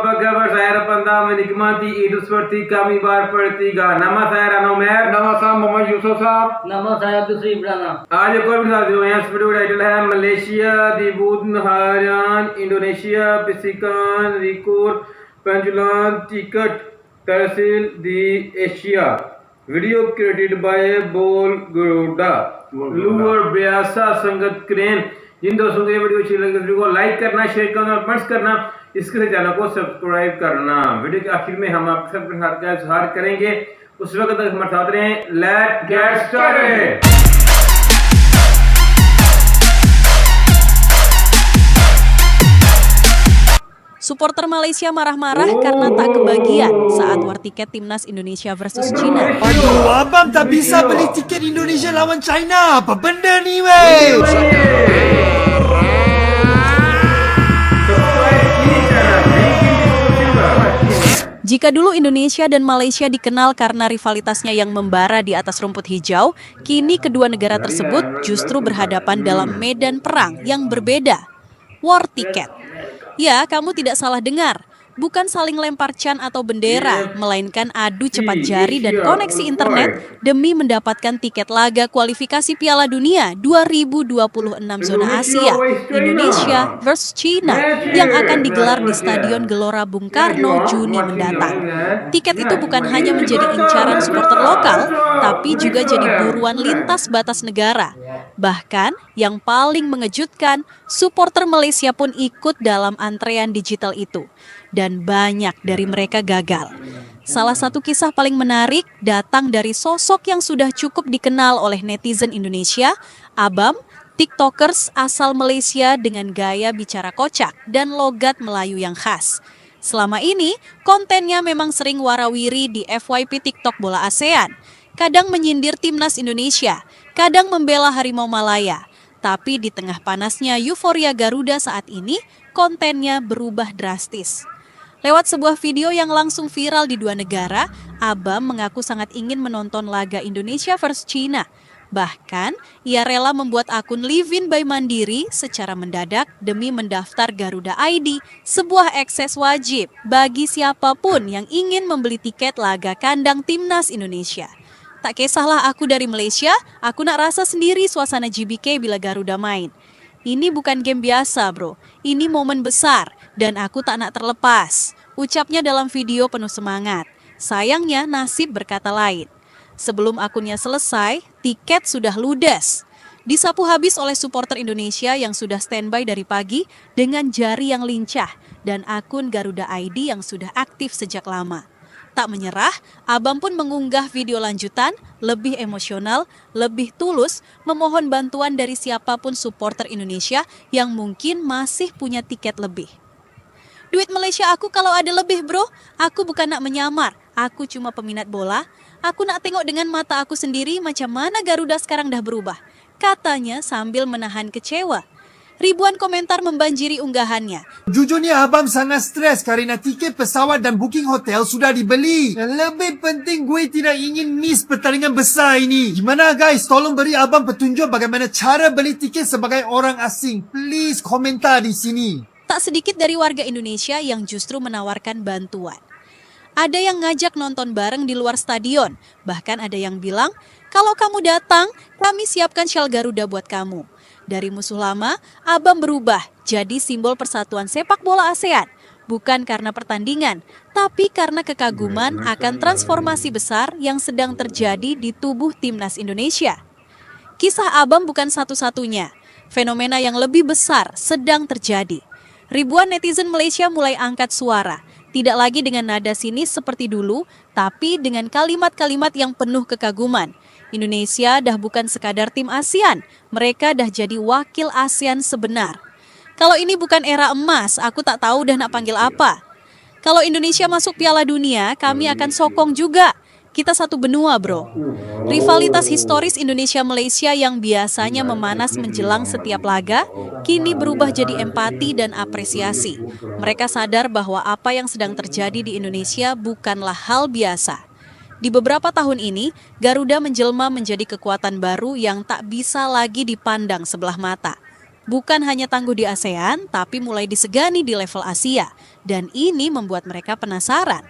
apa kabar? Saya Rapanda menikmati Idul seperti kami berpertiga. Nama saya Rano Mer. nama saya Muhammad Yusuf साहब nama saya Abdul Ibrana. आज एक और मिसाल जो है वीडियो टाइटल है मलेशिया दी बुधहारान इंडोनेशिया पिसिकान रिकोर पेंजुलान टिकट तहसील दी एशिया वीडियो क्रिएटेड बाय बोल गुरुडा लूवर ब्यासा संगत क्रेन। जिन दोस्तों को ये वीडियो अच्छी लगे वीडियो को लाइक करना, शेयर करना और कमेंट्स करना, इसके चैनल को सब्सक्राइब करना। वीडियो के आखिर में हम आपके साथ इजहार करेंगे, उस वक्त तक हमारे साथ रहें। Let's get started. Supporter Malaysia marah-marah karena tak kebagian saat war tiket timnas Indonesia versus China. Aduh, abang tak bisa beli tiket Indonesia lawan China. Apa benda ni, weh? Jika dulu Indonesia dan Malaysia dikenal karena rivalitasnya yang membara di atas rumput hijau, kini kedua negara tersebut justru berhadapan dalam medan perang yang berbeda. War tiket. Ya, kamu tidak salah dengar. Bukan saling lempar can atau bendera, melainkan adu cepat jari dan koneksi internet demi mendapatkan tiket laga kualifikasi Piala Dunia 2026 zona Asia, Indonesia versus China, yang akan digelar di Stadion Gelora Bung Karno Juni mendatang. Tiket itu bukan hanya menjadi incaran supporter lokal, tapi juga jadi buruan lintas batas negara. Bahkan, yang paling mengejutkan, supporter Malaysia pun ikut dalam antrean digital itu. Dan banyak dari mereka gagal. Salah satu kisah paling menarik datang dari sosok yang sudah cukup dikenal oleh netizen Indonesia, Abam, TikTokers asal Malaysia dengan gaya bicara kocak dan logat Melayu yang khas. Selama ini, kontennya memang sering warawiri di FYP TikTok bola ASEAN. Kadang menyindir timnas Indonesia, kadang membela Harimau Malaya. Tapi di tengah panasnya euforia Garuda saat ini, kontennya berubah drastis. Lewat sebuah video yang langsung viral di dua negara, Abam mengaku sangat ingin menonton laga Indonesia versus China. Bahkan, ia rela membuat akun Livin by Mandiri secara mendadak demi mendaftar Garuda ID, sebuah akses wajib bagi siapapun yang ingin membeli tiket laga kandang timnas Indonesia. Tak kisahlah aku dari Malaysia, aku nak rasa sendiri suasana GBK bila Garuda main. Ini bukan game biasa, bro. Ini momen besar dan aku tak nak terlepas. Ucapnya dalam video penuh semangat. Sayangnya nasib berkata lain. Sebelum akunnya selesai, tiket sudah ludes. Disapu habis oleh supporter Indonesia yang sudah standby dari pagi dengan jari yang lincah dan akun Garuda ID yang sudah aktif sejak lama. Tak menyerah, Abam pun mengunggah video lanjutan, lebih emosional, lebih tulus, memohon bantuan dari siapapun supporter Indonesia yang mungkin masih punya tiket lebih. Duit Malaysia aku kalau ada lebih, bro. Aku bukan nak menyamar, aku cuma peminat bola. Aku nak tengok dengan mata aku sendiri macam mana Garuda sekarang dah berubah, katanya sambil menahan kecewa. Ribuan komentar membanjiri unggahannya. Jujurnya abang sangat stres kerana tiket pesawat dan booking hotel sudah dibeli. Yang lebih penting gue tidak ingin miss pertandingan besar ini. Gimana guys? Tolong beri abang petunjuk bagaimana cara beli tiket sebagai orang asing. Please komentar di sini. Tak sedikit dari warga Indonesia yang justru menawarkan bantuan. Ada yang ngajak nonton bareng di luar stadion. Bahkan ada yang bilang, kalau kamu datang, kami siapkan syal Garuda buat kamu. Dari musuh lama, Abam berubah jadi simbol persatuan sepak bola ASEAN. Bukan karena pertandingan, tapi karena kekaguman akan transformasi besar yang sedang terjadi di tubuh timnas Indonesia. Kisah Abam bukan satu-satunya. Fenomena yang lebih besar sedang terjadi. Ribuan netizen Malaysia mulai angkat suara. Tidak lagi dengan nada sinis seperti dulu, tapi dengan kalimat-kalimat yang penuh kekaguman. Indonesia dah bukan sekadar tim ASEAN, mereka dah jadi wakil ASEAN sebenar. Kalau ini bukan era emas, aku tak tahu dah nak panggil apa. Kalau Indonesia masuk Piala Dunia, kami akan sokong juga. Kita satu benua, bro. Rivalitas historis Indonesia-Malaysia yang biasanya memanas menjelang setiap laga, kini berubah jadi empati dan apresiasi. Mereka sadar bahwa apa yang sedang terjadi di Indonesia bukanlah hal biasa. Di beberapa tahun ini, Garuda menjelma menjadi kekuatan baru yang tak bisa lagi dipandang sebelah mata. Bukan hanya tangguh di ASEAN, tapi mulai disegani di level Asia. Dan ini membuat mereka penasaran.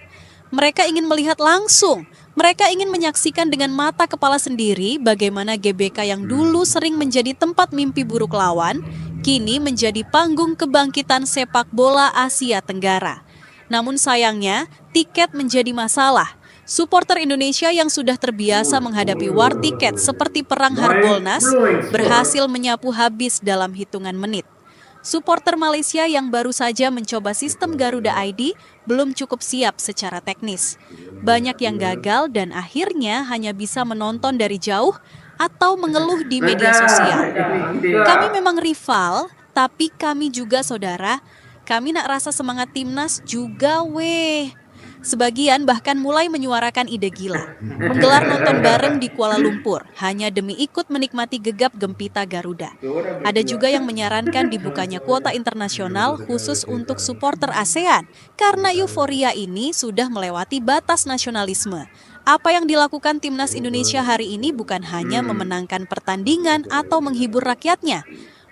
Mereka ingin melihat langsung. Mereka ingin menyaksikan dengan mata kepala sendiri bagaimana GBK yang dulu sering menjadi tempat mimpi buruk lawan, kini menjadi panggung kebangkitan sepak bola Asia Tenggara. Namun sayangnya, tiket menjadi masalah. Supporter Indonesia yang sudah terbiasa menghadapi war tiket seperti perang Harbolnas berhasil menyapu habis dalam hitungan menit. Supporter Malaysia yang baru saja mencoba sistem Garuda ID belum cukup siap secara teknis. Banyak yang gagal dan akhirnya hanya bisa menonton dari jauh atau mengeluh di media sosial. Kami memang rival, tapi kami juga saudara. Kami nak rasa semangat timnas juga weh. Sebagian bahkan mulai menyuarakan ide gila, menggelar nonton bareng di Kuala Lumpur hanya demi ikut menikmati gegap gempita Garuda. Ada juga yang menyarankan dibukanya kuota internasional khusus untuk supporter ASEAN karena euforia ini sudah melewati batas nasionalisme. Apa yang dilakukan timnas Indonesia hari ini bukan hanya memenangkan pertandingan atau menghibur rakyatnya.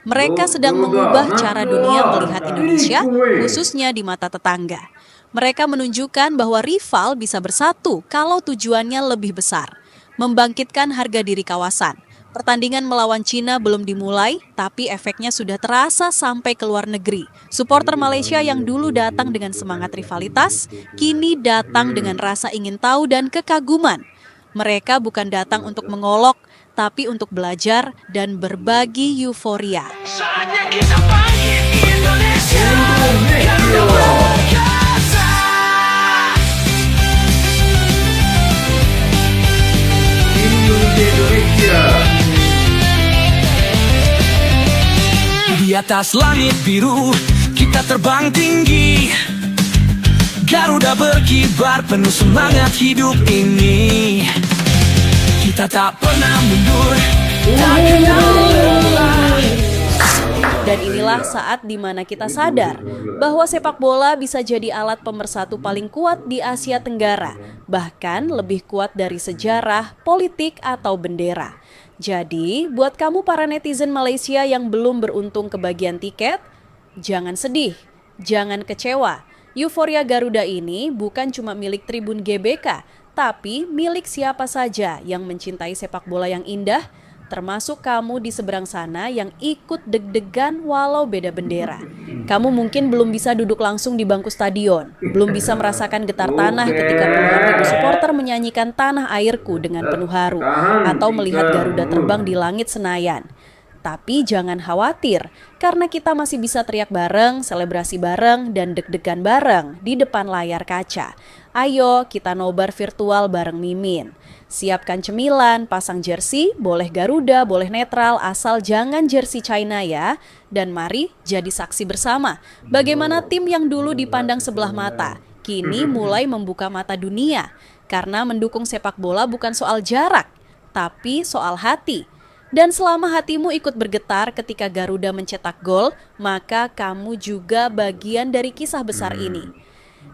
Mereka sedang mengubah cara dunia melihat Indonesia, khususnya di mata tetangga. Mereka menunjukkan bahwa rival bisa bersatu kalau tujuannya lebih besar, membangkitkan harga diri kawasan. Pertandingan melawan Cina belum dimulai, tapi efeknya sudah terasa sampai ke luar negeri. Supporter Malaysia yang dulu datang dengan semangat rivalitas, kini datang dengan rasa ingin tahu dan kekaguman. Mereka bukan datang untuk mengolok, tapi untuk belajar dan berbagi euforia. Saatnya kita bangkit Indonesia. Di atas langit biru kita terbang tinggi, Garuda berkibar penuh semangat hidup ini. Kita tak pernah mundur, tak kenal lelah. Dan inilah saat di mana kita sadar bahwa sepak bola bisa jadi alat pemersatu paling kuat di Asia Tenggara, bahkan lebih kuat dari sejarah, politik, atau bendera. Jadi, buat kamu para netizen Malaysia yang belum beruntung kebagian tiket, jangan sedih, jangan kecewa. Euforia Garuda ini bukan cuma milik Tribun GBK, tapi milik siapa saja yang mencintai sepak bola yang indah, termasuk kamu di seberang sana yang ikut deg-degan walau beda bendera. Kamu mungkin belum bisa duduk langsung di bangku stadion, belum bisa merasakan getar tanah ketika puluhan ribu supporter menyanyikan Tanah Airku dengan penuh haru, atau melihat Garuda terbang di langit Senayan. Tapi jangan khawatir, karena kita masih bisa teriak bareng, selebrasi bareng, dan deg-degan bareng di depan layar kaca. Ayo kita nobar virtual bareng Mimin. Siapkan cemilan, pasang jersey, boleh Garuda, boleh netral, asal jangan jersey China ya. Dan mari jadi saksi bersama bagaimana tim yang dulu dipandang sebelah mata, kini mulai membuka mata dunia. Karena mendukung sepak bola bukan soal jarak, tapi soal hati. Dan selama hatimu ikut bergetar ketika Garuda mencetak gol, maka kamu juga bagian dari kisah besar ini.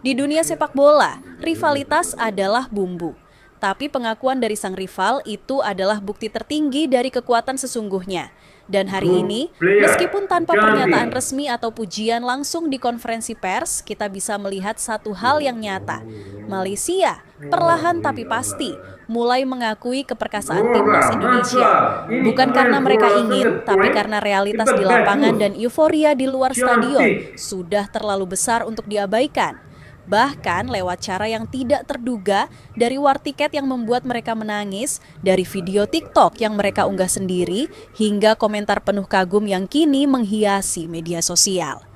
Di dunia sepak bola, rivalitas adalah bumbu. Tapi pengakuan dari sang rival itu adalah bukti tertinggi dari kekuatan sesungguhnya. Dan hari ini, meskipun tanpa pernyataan resmi atau pujian langsung di konferensi pers, kita bisa melihat satu hal yang nyata. Malaysia, perlahan tapi pasti, mulai mengakui keperkasaan timnas Indonesia. Bukan karena mereka ingin, tapi karena realitas di lapangan dan euforia di luar stadion sudah terlalu besar untuk diabaikan. Bahkan lewat cara yang tidak terduga, dari war tiket yang membuat mereka menangis, dari video TikTok yang mereka unggah sendiri, hingga komentar penuh kagum yang kini menghiasi media sosial.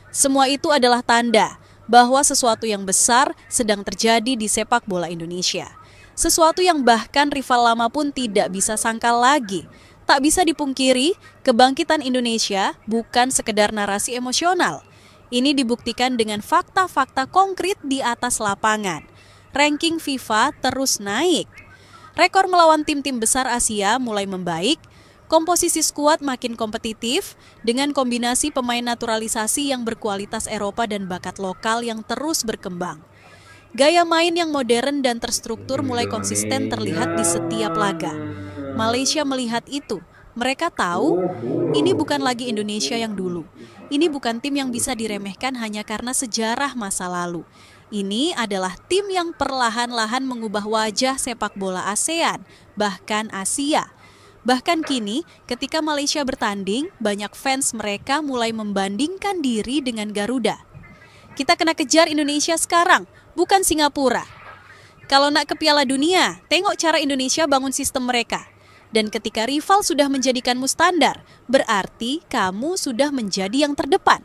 Semua itu adalah tanda bahwa sesuatu yang besar sedang terjadi di sepak bola Indonesia. Sesuatu yang bahkan rival lama pun tidak bisa sangkal lagi. Tak bisa dipungkiri, kebangkitan Indonesia bukan sekedar narasi emosional. Ini dibuktikan dengan fakta-fakta konkret di atas lapangan. Ranking FIFA terus naik. Rekor melawan tim-tim besar Asia mulai membaik. Komposisi skuad makin kompetitif dengan kombinasi pemain naturalisasi yang berkualitas Eropa dan bakat lokal yang terus berkembang. Gaya main yang modern dan terstruktur mulai konsisten terlihat di setiap laga. Malaysia melihat itu. Mereka tahu ini bukan lagi Indonesia yang dulu. ini bukan tim yang bisa diremehkan hanya karena sejarah masa lalu. Ini adalah tim yang perlahan-lahan mengubah wajah sepak bola ASEAN, bahkan Asia. Bahkan kini, ketika Malaysia bertanding, banyak fans mereka mulai membandingkan diri dengan Garuda. Kita kena kejar Indonesia sekarang, bukan Singapura. Kalau nak ke Piala Dunia, tengok cara Indonesia bangun sistem mereka. Dan ketika rival sudah menjadikanmu standar, berarti kamu sudah menjadi yang terdepan.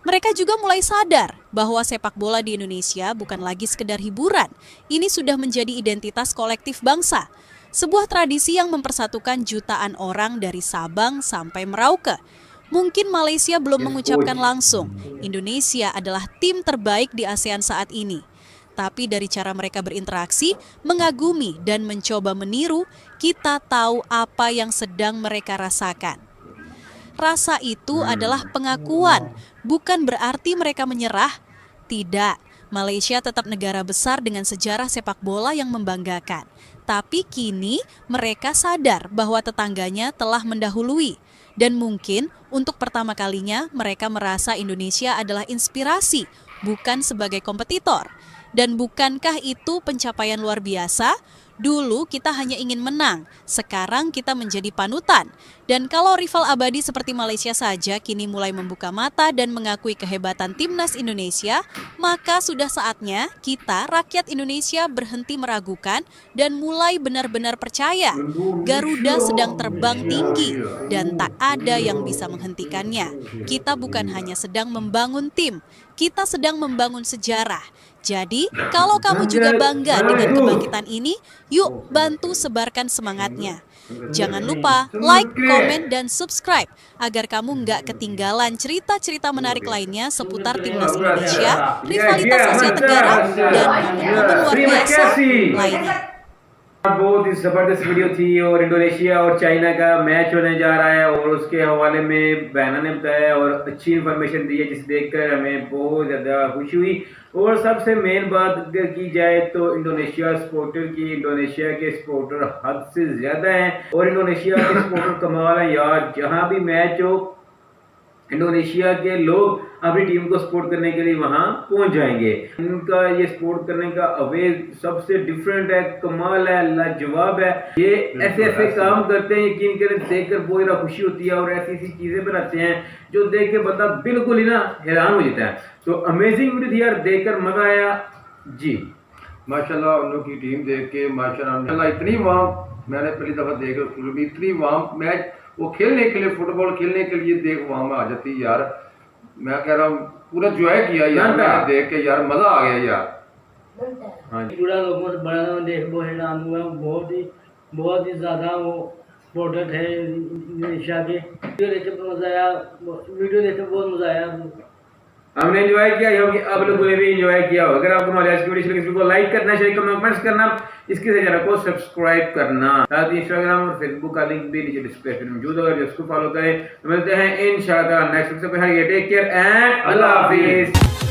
Mereka juga mulai sadar bahwa sepak bola di Indonesia bukan lagi sekedar hiburan. Ini sudah menjadi identitas kolektif bangsa. Sebuah tradisi yang mempersatukan jutaan orang dari Sabang sampai Merauke. Mungkin Malaysia belum mengucapkan langsung, Indonesia adalah tim terbaik di ASEAN saat ini. Tapi dari cara mereka berinteraksi, mengagumi dan mencoba meniru, kita tahu apa yang sedang mereka rasakan. Rasa itu adalah pengakuan, bukan berarti mereka menyerah. Tidak, Malaysia tetap negara besar dengan sejarah sepak bola yang membanggakan. Tapi kini mereka sadar bahwa tetangganya telah mendahului. Dan mungkin untuk pertama kalinya mereka merasa Indonesia adalah inspirasi, bukan sebagai kompetitor. Dan bukankah itu pencapaian luar biasa? Dulu kita hanya ingin menang, sekarang kita menjadi panutan. Dan kalau rival abadi seperti Malaysia saja kini mulai membuka mata dan mengakui kehebatan timnas Indonesia, maka sudah saatnya kita, rakyat Indonesia, berhenti meragukan dan mulai benar-benar percaya. Garuda sedang terbang tinggi dan tak ada yang bisa menghentikannya. Kita bukan hanya sedang membangun tim, kita sedang membangun sejarah. Jadi, kalau kamu juga bangga dengan kebangkitan ini, yuk bantu sebarkan semangatnya. Jangan lupa like, komen, dan subscribe agar kamu nggak ketinggalan cerita-cerita menarik lainnya seputar timnas Indonesia, rivalitas Asia Tenggara, dan momen-momen luar biasa lainnya. बहुत ही जबरदस्त वीडियो थी और इंडोनेशिया और चाइना का मैच होने जा रहा है और उसके हवाले में बैना ने बताया और अच्छी इंफॉर्मेशन दी है जिसे देखकर हमें बहुत ज़्यादा खुशी हुई। और सबसे मेन बात अगर की जाए तो इंडोनेशिया के सपोर्टर हद से ज़्यादा हैं और इंडोनेशिया के सपोर्टर कमाल है यार। जहाँ भी मैच हो इंडोनेशिया के लोग अपनी टीम को सपोर्ट करने के लिए वहां पहुंच जाएंगे। इनका ये सपोर्ट करने का अवे सबसे डिफरेंट है, कमाल है, लाजवाब है। ये ऐसे ऐसे काम करते हैं, यकीन करें देखकर बहुत ज़्यादा खुशी होती है और ऐसी ऐसी चीजें बनाते हैं जो देख के बंदा बिल्कुल ही ना हैरान हो जाता है। तो अमेजिंग वीडियो थी यार, देखकर मजा आया जी। माशाल्लाह उन लोग की टीम देख के माशाल्लाह इतनी वार्म मैंने पहली दफा देख इतनी वार्म मैच वो खेलने के लिए, फुटबॉल खेलने के लिए देख वहाँ में आ जाती यार। मैं कह रहा हूँ पूरा एंजॉय किया यार, मैंने देख के यार मजा आ गया यार। हाँ पूरा लोगों से बड़ा देख बहुत हैरान हुआ, बहुत ही ज़्यादा वो सपोर्टेड है इंडोनेशिया के। वीडियो देख के मज़ा आया, वीडियो देख के बहुत मज़ा आया। हमने एंजॉय किया, होगी आप लोगों ने भी एंजॉय किया हो। अगर आपको हमारे आज की वीडियो अच्छी लगी तो लाइक करना, शेयर करना, कमेंट्स करना, इसके चैनल को सब्सक्राइब करना। साथ ही इंस्टाग्राम और फेसबुक का लिंक भी नीचे डिस्क्रिप्शन में मौजूद है, जिसको फॉलो करें। मिलते हैं इंशाल्लाह नेक्स्ट वीडियो पे। टेक केयर एंड अल्लाह हाफिज।